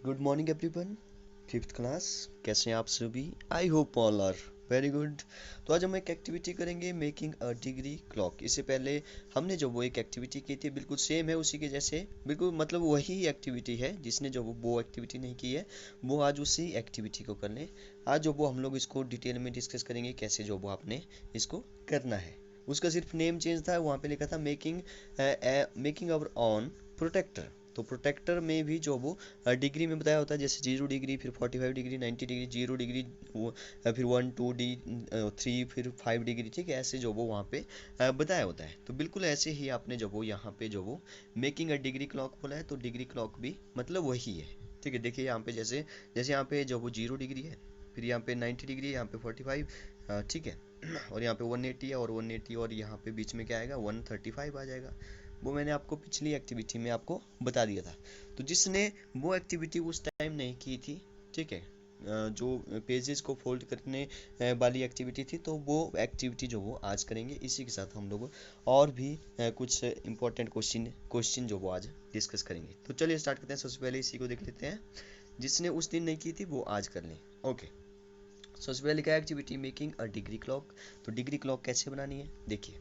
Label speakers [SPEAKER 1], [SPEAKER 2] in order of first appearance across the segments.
[SPEAKER 1] Good morning everyone. Fifth class, कैसे हैं आप सभी? I hope all are very good. तो आज हम एक एक्टिविटी करेंगे, मेकिंग अ डिग्री क्लॉक। इससे पहले हमने जो वो एक एक्टिविटी की थी बिल्कुल सेम है उसी के जैसे, बिल्कुल मतलब वही एक्टिविटी है। जिसने जो वो एक्टिविटी नहीं की है वो आज उसी एक्टिविटी को कर लें। आज जो वो हम लोग इसको डिटेल में डिस्कस करेंगे कैसे जो वो आपने इसको करना है। उसका सिर्फ नेम चेंज था, वहाँ पे लिखा था मेकिंग अवर ऑन प्रोटेक्टर। तो प्रोटेक्टर में भी जो वो डिग्री में बताया होता है, जैसे 0 डिग्री, फिर 45 डिग्री, 90 डिग्री, 0 डिग्री, फिर 1 2 3 फिर 5 डिग्री, ठीक है। ऐसे जो वो वहाँ पे बताया होता है। तो बिल्कुल ऐसे ही आपने जो वो यहाँ पे जो वो मेकिंग अ डिग्री क्लॉक बोला है, तो डिग्री क्लॉक भी मतलब वही है, ठीक है। देखिए यहाँ पे जैसे जैसे यहाँ पे जो वो 0 डिग्री है, फिर यहाँ पे 90 डिग्री, यहाँ पे 45, ठीक है। और यहाँ पे 180 है, और 180 और यहाँ पे बीच में क्या आएगा, 135 आ जाएगा। वो मैंने आपको पिछली एक्टिविटी में आपको बता दिया था। तो जिसने वो एक्टिविटी उस टाइम नहीं की थी, ठीक है, जो पेजेस को फोल्ड करने वाली एक्टिविटी थी, तो वो एक्टिविटी जो वो आज करेंगे। इसी के साथ हम लोग और भी कुछ इंपॉर्टेंट क्वेश्चन जो वो आज डिस्कस करेंगे। तो चलिए स्टार्ट करते हैं। सबसे पहले इसी को देख लेते हैं, जिसने उस दिन नहीं की थी वो आज कर लें। ओके, सबसे पहले क्या activity, making a degree clock. तो डिग्री क्लॉक कैसे बनानी है, देखिए।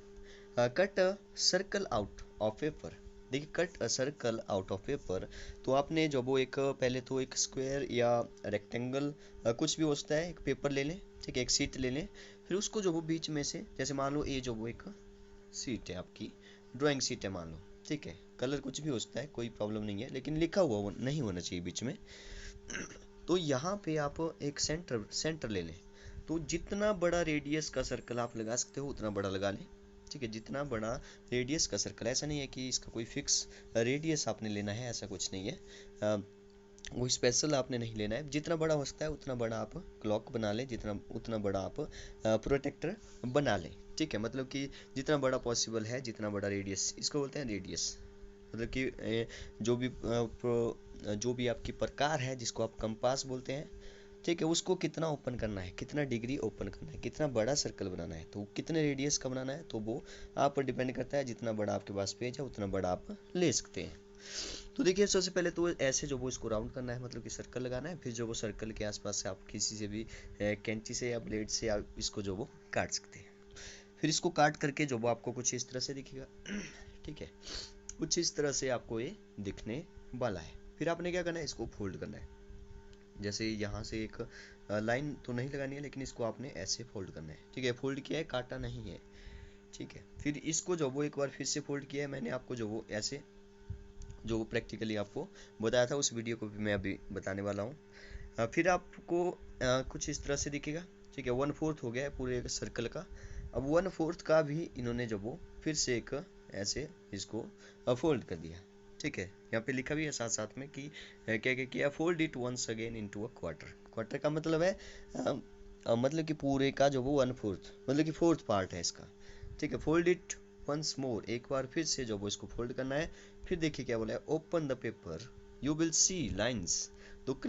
[SPEAKER 1] Cut a circle out of paper. देखिए, cut a circle out of paper. तो आपने जो वो एक पहले तो एक स्क्वायर या रेक्टेंगल कुछ भी होता है, एक पेपर ले लें, ठीक है, एक शीट ले लें। फिर उसको जो वो बीच में से, जैसे मान लो ये जो वो एक शीट है आपकी, ड्राइंग शीट है मान लो, ठीक है। कलर कुछ भी हो सकता है, कोई प्रॉब्लम नहीं है, लेकिन लिखा हुआ वो नहीं होना चाहिए बीच में। तो यहाँ पे आप एक सेंटर सेंटर ले लें। तो जितना बड़ा रेडियस का सर्कल आप लगा सकते हो उतना बड़ा लगा लें, ठीक है। जितना बड़ा रेडियस का सर्कल, ऐसा नहीं है कि इसका कोई फिक्स रेडियस आपने लेना है, ऐसा कुछ नहीं है। वो स्पेशल आपने नहीं लेना है। जितना बड़ा हो सकता है उतना बड़ा आप क्लॉक बना लें, जितना उतना बड़ा आप प्रोटेक्टर बना लें, ठीक है। मतलब कि जितना बड़ा पॉसिबल है, जितना बड़ा रेडियस, इसको बोलते हैं रेडियस। मतलब कि जो भी आपकी प्रकार है, जिसको आप कंपास बोलते हैं, ठीक है, उसको कितना ओपन करना है, कितना डिग्री ओपन करना है, कितना बड़ा सर्कल बनाना है, तो कितने रेडियस का बनाना है, तो वो आप पर डिपेंड करता है। जितना बड़ा आपके पास पेज है उतना बड़ा आप ले सकते हैं। तो देखिए, सबसे पहले तो ऐसे जो वो इसको राउंड करना है, मतलब कि सर्कल लगाना है। फिर जो वो सर्कल के आसपास से आप किसी से भी कैंची से या ब्लेड से आप इसको जो वो काट सकते हैं। फिर इसको काट करके जो वो आपको कुछ इस तरह से दिखेगा, ठीक है। कुछ इस तरह से आपको ये दिखने वाला है। फिर आपने क्या करना है, इसको फोल्ड करना है। जैसे यहाँ से एक लाइन तो नहीं लगानी है, लेकिन इसको आपने ऐसे फोल्ड करना है, ठीक है। फोल्ड किया है, काटा नहीं है, ठीक है। फिर इसको जो वो एक बार फिर से फोल्ड किया है मैंने, आपको जो वो ऐसे जो प्रैक्टिकली आपको बताया था उस वीडियो को भी मैं अभी बताने वाला हूँ। फिर आपको कुछ इस तरह से दिखेगा, ठीक है। 1/4 हो गया है पूरे सर्कल का। अब 1/4 का भी इन्होंने जो वो फिर से एक ऐसे इसको फोल्ड कर दिया, ठीक है। यहाँ पे लिखा भी है साथ साथ में कि क्या क्या किया, fold it once again into a quarter. Quarter का मतलब है मतलब कि पूरे का जो वो 1/4, मतलब कि फोर्थ पार्ट है इसका, ठीक है। फोल्ड इट वंस मोर, एक बार फिर से जो वो इसको फोल्ड करना है। फिर देखिए क्या बोला है, open the paper, you will see lines. तो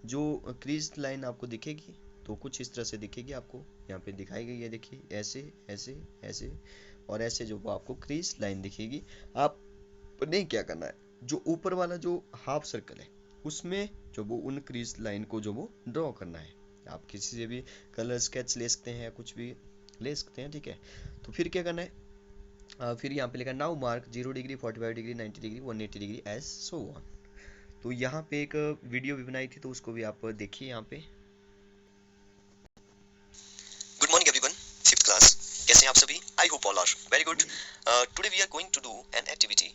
[SPEAKER 1] जो क्रीज लाइन आपको दिखेगी, तो कुछ इस तरह से दिखेगी आपको, यहाँ पे दिखाई गई है, देखिए ऐसे ऐसे ऐसे और ऐसे जो वो आपको क्रीज लाइन दिखेगी। आपने क्या करना है, जो ऊपर वाला जो हाफ सर्कल है उसमें जो वो उन क्रीज लाइन को जो वो ड्रॉ करना है। आप किसी से भी कलर स्केच ले सकते हैं या कुछ भी ले सकते हैं, ठीक है। तो फिर क्या करना है, फिर यहाँ पे लिखा now mark 0 degree, 45 degree, 90 degree, 180 degree as so on. तो यहाँ पे एक वीडियो भी बनाई थी, तो उसको भी आप देखिए यहाँ पे। Good morning everyone, fifth class, कैसे हैं आप सभी? I hope all are very good. Today we are going to do an activity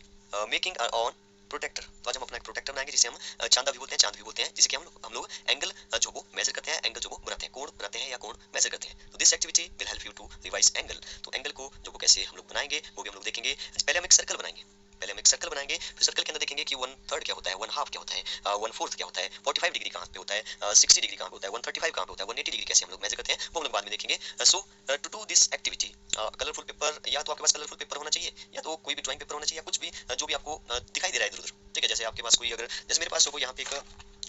[SPEAKER 1] making our own protractor. तो आज हम अपना एक प्रोटेक्टर बनाएंगे, जिसे हम चांदा भी बोलते हैं, चांद भी बोलते हैं, जिसे कि हम लोग एंगल जो वो मेजर करते हैं, एंगल जो वो बनाते हैं, कोण बनाते हैं या कोण मेजर करते हैं। तो this activity will help you to revise angle. तो एंगल को जो वो कैसे हम लोग बनाएंगे वो भी हम लोग देखेंगे। पहले हम एक सर्कल बनाएंगे, फिर सर्कल के अंदर देखेंगे कि 1/3 क्या होता है, 1/2 क्या होता है, 1/4 क्या होता है, 45 डिग्री कहाँ पे होता है, 60 डिग्री कहाँ पे होता है, 135 कहाँ पे होता है, 180 डिग्री कैसे हम लोग मेजर करते हैं, वो हम लोग बाद में देखेंगे। So to do this activity, colourful paper, या तो आपके पास कलरफुल पेपर होना चाहिए, या तो कोई भी ड्राइंग पेपर होना चाहिए, या कुछ भी जो भी आपको दिखाई दे रहा है इधर उधर, ठीक है। जैसे आपके पास कोई, अगर जैसे मेरे पास जो वो यहाँ पे एक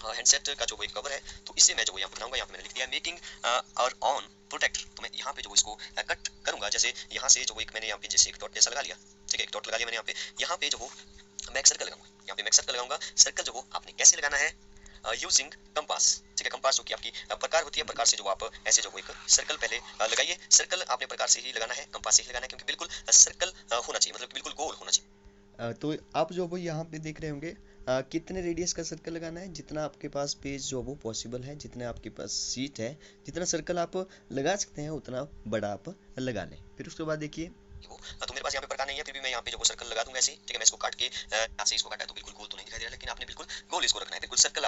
[SPEAKER 1] हैंडसेट का जो वो एक कवर है, तो इससे मैं जो वो यहाँ पे बनाऊंगा, यहाँ पे मैंने लिख दिया मेकिंग और ऑन प्रोटेक्टर। तो मैं यहाँ पे जो इसको कट करूंगा, जैसे यहाँ से जो वो एक मैंने यहाँ पे जैसे एक डॉट जैसा लगा लिया, ठीक है, एक डॉट लगा लिया मैंने यहाँ पे। यहाँ पे जो वो मैं एक सर्कल लगाऊंगा, यहाँ पे मैं एक सर्कल लगाऊंगा। सर्कल जो वो आपने कैसे लगाना है, यूजिंग कंपास। ठीक है, कंपास जो कि आपकी प्रकार होती है, प्रकार से जो आप ऐसे जो एक सर्कल पहले लगाइए। सर्कल आपने प्रकार से ही लगाना है, कंपास से ही लगाना है, क्योंकि बिल्कुल सर्कल होना चाहिए, मतलब बिल्कुल गोल होना चाहिए। तो आप जो वो यहाँ पे देख रहे होंगे कितने रेडियस का सर्कल लगाना है, जितना आपके पास पेज जो वो पॉसिबल है, जितना आपके पास सीट है, जितना सर्कल आप लगा सकते हैं उतना बड़ा आप लगा लें। फिर उसके बाद देखिए तो मेरे पास यहाँ पे प्रकार नहीं है, फिर भी मैं यहाँ पे जो वो सर्कल लगा दूंगा ऐसे ही। ठीक है, मैं इसको काट के यहाँ से इसको काटा है तो बिल्कुल गोल तो नहीं दिखाई दे रहा, लेकिन आपने बिल्कुल गोल इसको रखना है, बिल्कुल सर्कल।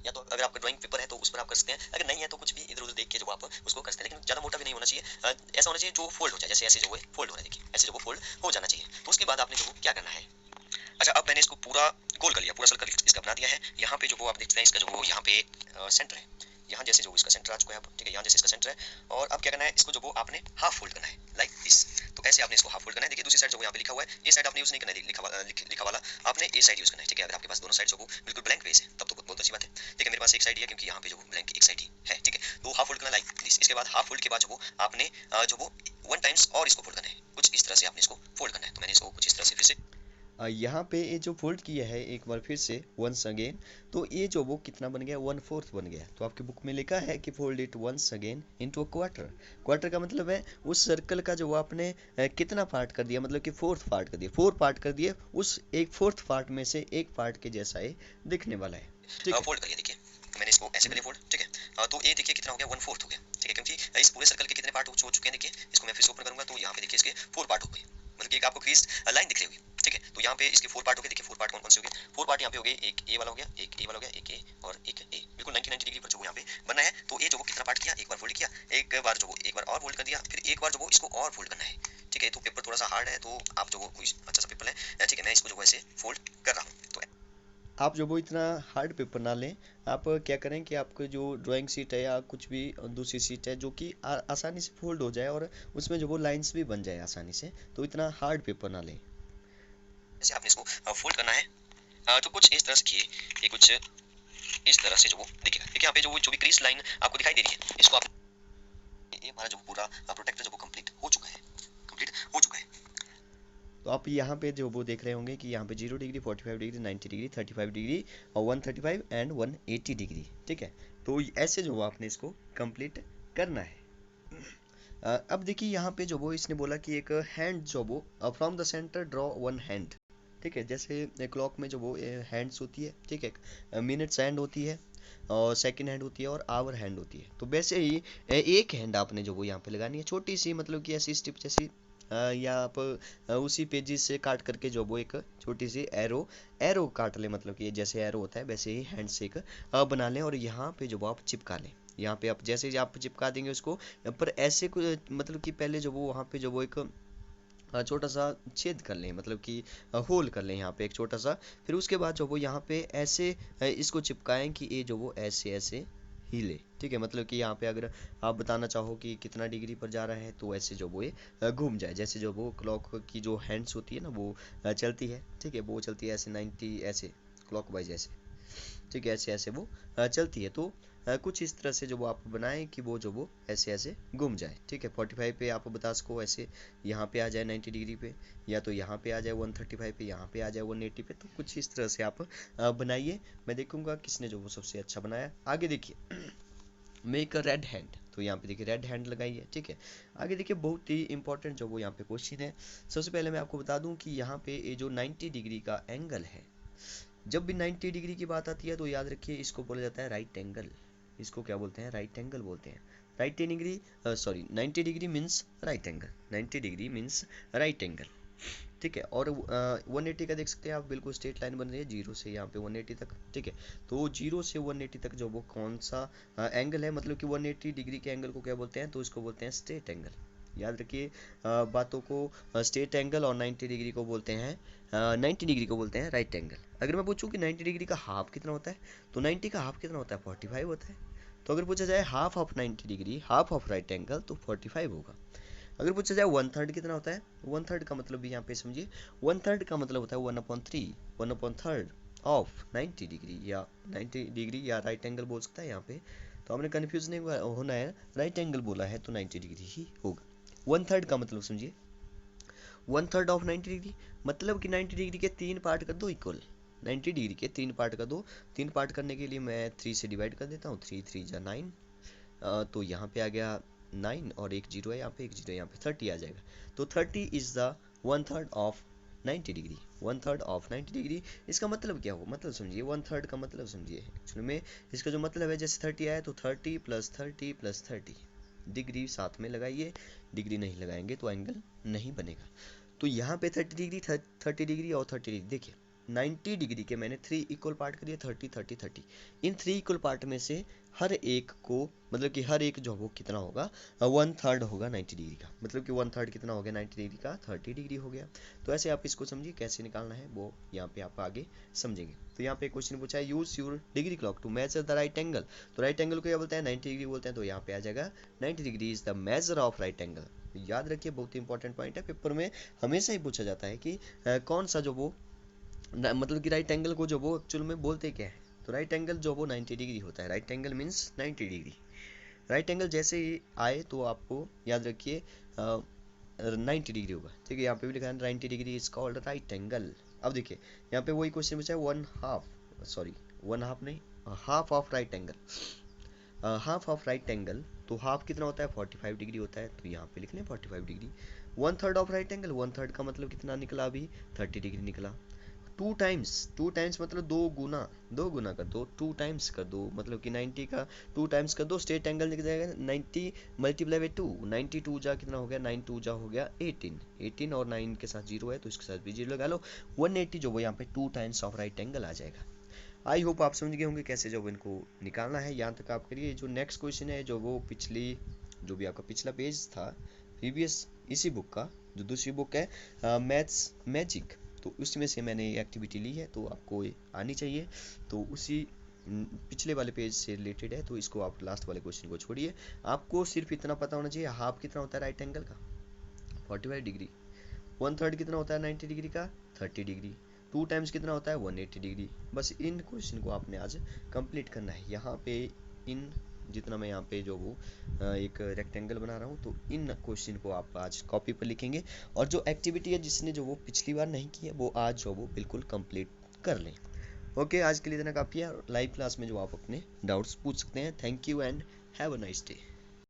[SPEAKER 1] या तो अगर आपका ड्राइंग पेपर है तो उस पर आप कर सकते हैं, अगर नहीं है तो कुछ भी इधर उधर देख के जो आप उसको कर सकते हैं, लेकिन ज़्यादा मोटा भी नहीं होना चाहिए। ऐसा होना चाहिए जो फोल्ड हो जाए, जैसे ऐसे जो है फोल्ड हो रहा है, देखिए ऐसे जो वो फोल्ड हो जाना चाहिए। तो उसके बाद आपने जो क्या करना है, अच्छा अब मैंने इसको पूरा गोल कर लिया, पूरा सर्कल इसका बना दिया है। यहाँ पे जो वो आप देखते हैं इसका जो वो यहाँ पे सेंटर है, यहाँ जैसे जो इसका सेंटर आ चुका है अब। ठीक है, यहाँ जैसे इसका सेंटर है, और अब क्या करना है, इसको जो वो आपने हाफ फोल्ड करना है लाइक दिस। तो ऐसे आपने इसको हाफ फोल्ड करना है। देखिए दूसरी साइड जो यहाँ पे लिखा हुआ है, ये साइड आपने यूज नहीं करना है, लिखा वाला आपने ये साइड यूज करना है। ठीक है, अगर आपके पास दोनों साइड जो वो बिल्कुल ब्लैंक पेज है तब तो बहुत अच्छी बात है। ठीक है, मेरे पास एक साइड ही है क्योंकि यहाँ पे जो ब्लैंक एक साइड ही है। ठीक है, तो हाफ फोल्ड करना लाइक दिस। इसके बाद हाफ फोल्ड के बाद जो वो आपने जो वो 1 टाइम्स और इसको फोल्ड करना है, कुछ इस तरह से आपने इसको फोल्ड करना है। तो मैंने इसको कुछ इस तरह से फिर से यहाँ पे ये जो फोल्ड किया है एक बार फिर से वंस अगेन, तो ये जो वो कितना बन गया, 1/4 बन गया। तो आपकी बुक में लिखा है कि fold it once again into a quarter. Quarter का मतलब है उस सर्कल का जो वो आपने कितना पार्ट कर दिया, मतलब कि 4th पार्ट कर दिया, 4 पार्ट कर दिए, उस एक 4th पार्ट में से एक पार्ट के जैसा ये दिखने वाला है। ठीक है, फोल्ड करिए। देखिए तो मैंने इसको ऐसे कर फोल्ड। ठीक है, तो ये देखिए कितना हो गया, 1/4 हो गया। ठीक है, क्योंकि इस पूरे सर्कल के कितने पार्ट हो चुके हैं, देखिए इसको मैं फिर से ओपन करूंगा तो यहाँ पे देखिए इसके 4 पार्ट हो गए, मतलब कि एक आपको क्रीज लाइन दिख रही होगी। ठीक है, तो यहाँ पे इसके 4 पार्ट हो गए। देखिए 4 पार्ट कौन कौन से हो गए, 4 पार्ट यहाँ पे हो गए, एक ए वाला हो गया, एक ए वाला हो गया, एक ए और एक ए, बिल्कुल 90 डिग्री पर जो यहाँ पे बनना है। तो ये जो वो कितना पार्ट किया, एक बार फोल्ड किया, एक बार जो वो एक बार और फोल्ड कर दिया, फिर एक बार जो वो इसको और फोल्ड करना है। ठीक है, तो पेपर थोड़ा सा हार्ड है, तो आप जो वो कोई अच्छा सा पेपर है। ठीक है, मैं इसको जो ऐसे फोल्ड कर रहा हूँ। तो आप जो वो इतना हार्ड पेपर ना लें, आप क्या करें कि आपको जो ड्राइंग शीट है या कुछ भी दूसरी शीट है जो कि आसानी से फोल्ड हो जाए और उसमें जो वो लाइंस भी बन जाए आसानी से, तो इतना हार्ड पेपर ना लें। जैसे आपने इसको फोल्ड करना है, तो कुछ इस तरह से किए, ये कुछ इस तरह से जो वो दिखेगा। देखिए यहाँ पे जो भी क्रीज लाइन आपको दिखाई दे रही है, इसको आप ये हमारा जो पूरा प्रोटेक्टर जो वो कंप्लीट हो चुका है, कंप्लीट हो चुका है। तो आप यहाँ पे जो वो देख रहे होंगे कि यहाँ पे 0 डिग्री, 45 डिग्री, 90 डिग्री, 35 डिग्री और 135 एंड 180 डिग्री। ठीक है, तो ऐसे जो आपने इसको कंप्लीट करना है। अब देखिए यहाँ पे जो वो इसने बोला कि एक हैंड जो वो from the centre draw 1 hand. ठीक है, जैसे क्लॉक में जो वो हैंड्स होती है, ठीक है, मिनट्स हैंड होती है और सेकंड हैंड होती है और आवर हैंड होती है। तो वैसे ही एक हैंड आपने जो वो यहाँ पे लगानी है, छोटी सी, मतलब कि ऐसी स्टिप जैसी, या आप उसी पेजेस से काट करके जो वो एक छोटी सी एरो एरो काट ले, मतलब कि जैसे एरो होता है वैसे ही हैंड से एक बना लें और यहाँ पे जो वो आप चिपका लें। यहाँ पे आप जैसे ही आप चिपका देंगे उसको, पर ऐसे मतलब कि पहले जो वो वहाँ पे जो वो एक छोटा सा छेद कर लें, मतलब कि होल कर लें यहाँ पे एक छोटा सा। फिर उसके बाद जो वो यहाँ पे ऐसे इसको चिपकाएं कि ये जो वो ऐसे ऐसे हिले। ठीक है, मतलब कि यहाँ पे अगर आप बताना चाहो कि कितना डिग्री पर जा रहा है तो ऐसे जो वो ये घूम जाए, जैसे जो वो क्लॉक की जो हैंड्स होती है ना वो चलती है। ठीक है, वो चलती है ऐसे 90 ऐसे क्लॉकवाइज ऐसे। ठीक है, ऐसे ऐसे वो चलती है। तो कुछ इस तरह से जो वो आप बनाएं कि वो जो वो ऐसे ऐसे घूम जाए। ठीक है, 45 पे आप बता सको ऐसे यहाँ पे आ जाए 90 डिग्री पे, या तो यहाँ पे आ जाए 135 पे, यहाँ पे आ जाए 180 पे। तो कुछ इस तरह से आप बनाइए, मैं देखूंगा किसने जो वो सबसे अच्छा बनाया। आगे देखिए मेक अ रेड हैंड, तो यहाँ पे देखिए रेड हैंड लगाइए। ठीक है, आगे देखिए बहुत ही इंपॉर्टेंट जो वो यहाँ पे क्वेश्चन है। सबसे पहले मैं आपको बता दूं कि यहाँ पे ये जो 90 डिग्री का एंगल है, जब भी 90 डिग्री की बात आती है तो याद रखिए इसको बोला जाता है राइट एंगल। इसको क्या बोलते हैं, राइट एंगल बोलते हैं। Right degree, sorry 90 degree means right angle, 90 degree means right angle. ठीक है, और 180 का देख सकते हैं आप, बिल्कुल स्ट्रेट लाइन बन रही है 0 से यहाँ पे 180 तक। ठीक है, तो 0 से 180 तक जो वो कौन सा एंगल है, मतलब कि 180 डिग्री के एंगल को क्या बोलते हैं, तो इसको बोलते हैं स्ट्रेट एंगल। याद रखिए बातों को, स्ट्रेट एंगल और 90 डिग्री को बोलते हैं 90 डिग्री को बोलते हैं राइट एंगल। अगर मैं पूछूं कि 90 डिग्री का हाफ कितना होता है, तो 90 का हाफ कितना होता है, 45 होता है। तो अगर पूछा जाए half of 90 degree, half of right angle, तो 45 होगा। अगर पूछा जाए 1/3 कितना होता है, 1/3 का मतलब भी यहाँ पे समझिए, 1/3 का मतलब होता है 1/3, 1/3 ऑफ 90 डिग्री, या 90 डिग्री या राइट एंगल बोल सकता है यहाँ पे। तो हमने कंफ्यूज नहीं होना है, राइट एंगल बोला है तो 90 डिग्री ही होगा। 1/3 का मतलब समझिए, 1/3 ऑफ 90 डिग्री, मतलब कि 90 डिग्री के 3 पार्ट कर दो इक्वल। 90 डिग्री के 3 पार्ट कर दो। 3 पार्ट करने के लिए मैं 3 से डिवाइड कर देता हूँ, 3 3 जा 9, तो यहाँ पे आ गया 9 और एक जीरो है यहाँ पे, एक जीरो यहाँ पे 30 आ जाएगा। तो 30 is the 1/3 of 90 degree, 1/3 of 90 degree. इसका मतलब क्या हो, मतलब समझिए 1/3 का मतलब समझिए। एक्चुअली में इसका जो मतलब है, जैसे 30 आया तो 30 + 30 + 30 डिग्री साथ में लगाइए, डिग्री नहीं लगाएंगे तो एंगल नहीं बनेगा। तो यहाँ पे 30 डिग्री 30 डिग्री और 30 डिग्री, देखिए 90 डिग्री के मैंने 3 इक्वल पार्ट करिए, 30 30 30। इन 3 इक्वल पार्ट में से हर एक को, मतलब कि हर एक जो वो कितना होगा, 1/3 होगा 90 डिग्री का। मतलब कि 1/3 कितना हो गया 90 डिग्री का, 30 डिग्री हो गया। तो ऐसे आप इसको समझिए, कैसे निकालना है वो यहाँ पे आप आगे समझेंगे। तो यहाँ पे क्वेश्चन पूछा है, use your degree clock to measure the right angle. तो राइट एंगल को क्या बोलते हैं, 90 डिग्री बोलते हैं। तो यहाँ पे आ जाएगा 90 degree is the measure of right angle. याद रखिए, बहुत इंपॉर्टेंट पॉइंट है, पेपर में हमेशा ही पूछा जाता है कि कौन सा जो वो मतलब कि राइट एंगल को जो वो एक्चुअल में बोलते क्या है। तो राइट एंगल जो वो 90 डिग्री होता है, right angle means 90 degree. Right angle जैसे ही आए तो आपको याद रखिए 90 डिग्री होगा, ठीक है। यहाँ पे भी लिखा है 90 degree is called right angle. अब देखिए यहाँ पे वही क्वेश्चन पूछा है, 1/2 नहीं, half of right angle, half of right angle. तो हाफ कितना होता है, 45 डिग्री होता है। तो यहाँ पे लिख लें 45 डिग्री। 1/3 ऑफ राइट एंगल, 1/3 का मतलब कितना निकला, अभी 30 डिग्री निकला। 2 टाइम्स मतलब दो गुना कर दो, 2 टाइम्स कर दो, मतलब कि 90 का 2 टाइम्स कर दो, स्ट्रेट एंगल निकल जाएगा 90 × 2, 92 जा कितना हो गया, 9 2 जा हो गया 18, 18 और 9 के साथ जीरो है तो इसके साथ भी जीरो लगा लो। 180 जो वो यहाँ पे 2 टाइम्स ऑफ राइट एंगल आ जाएगा। आई होप आप समझ गए होंगे कैसे जो इनको निकालना है। यहाँ तक आप करिए। जो नेक्स्ट क्वेश्चन है, जो वो पिछली, जो भी आपका पिछला पेज था प्रीवियस इसी बुक का, जो दूसरी बुक है मैथ्स मैजिक, तो उसमें से मैंने ये एक्टिविटी ली है, तो आपको ये आनी चाहिए। तो उसी पिछले वाले पेज से रिलेटेड है, तो इसको आप लास्ट वाले क्वेश्चन को छोड़िए। आपको सिर्फ इतना पता होना चाहिए, हाफ कितना होता है राइट एंगल का, 45 डिग्री। 1/3 कितना होता है 90 डिग्री का, 30 डिग्री। 2 टाइम्स कितना होता है 180 डिग्री। बस इन क्वेश्चन को आपने आज कंप्लीट करना है। यहाँ पे इन जितना मैं यहाँ पे जो वो एक रेक्टेंगल बना रहा हूँ, तो इन क्वेश्चन को आप आज कॉपी पर लिखेंगे। और जो एक्टिविटी है जिसने जो वो पिछली बार नहीं की है, वो आज जो वो बिल्कुल कंप्लीट कर लें। ओके, आज के लिए इतना काफ़ी है। लाइव क्लास में जो आप अपने डाउट्स पूछ सकते हैं। Thank you and have a nice day.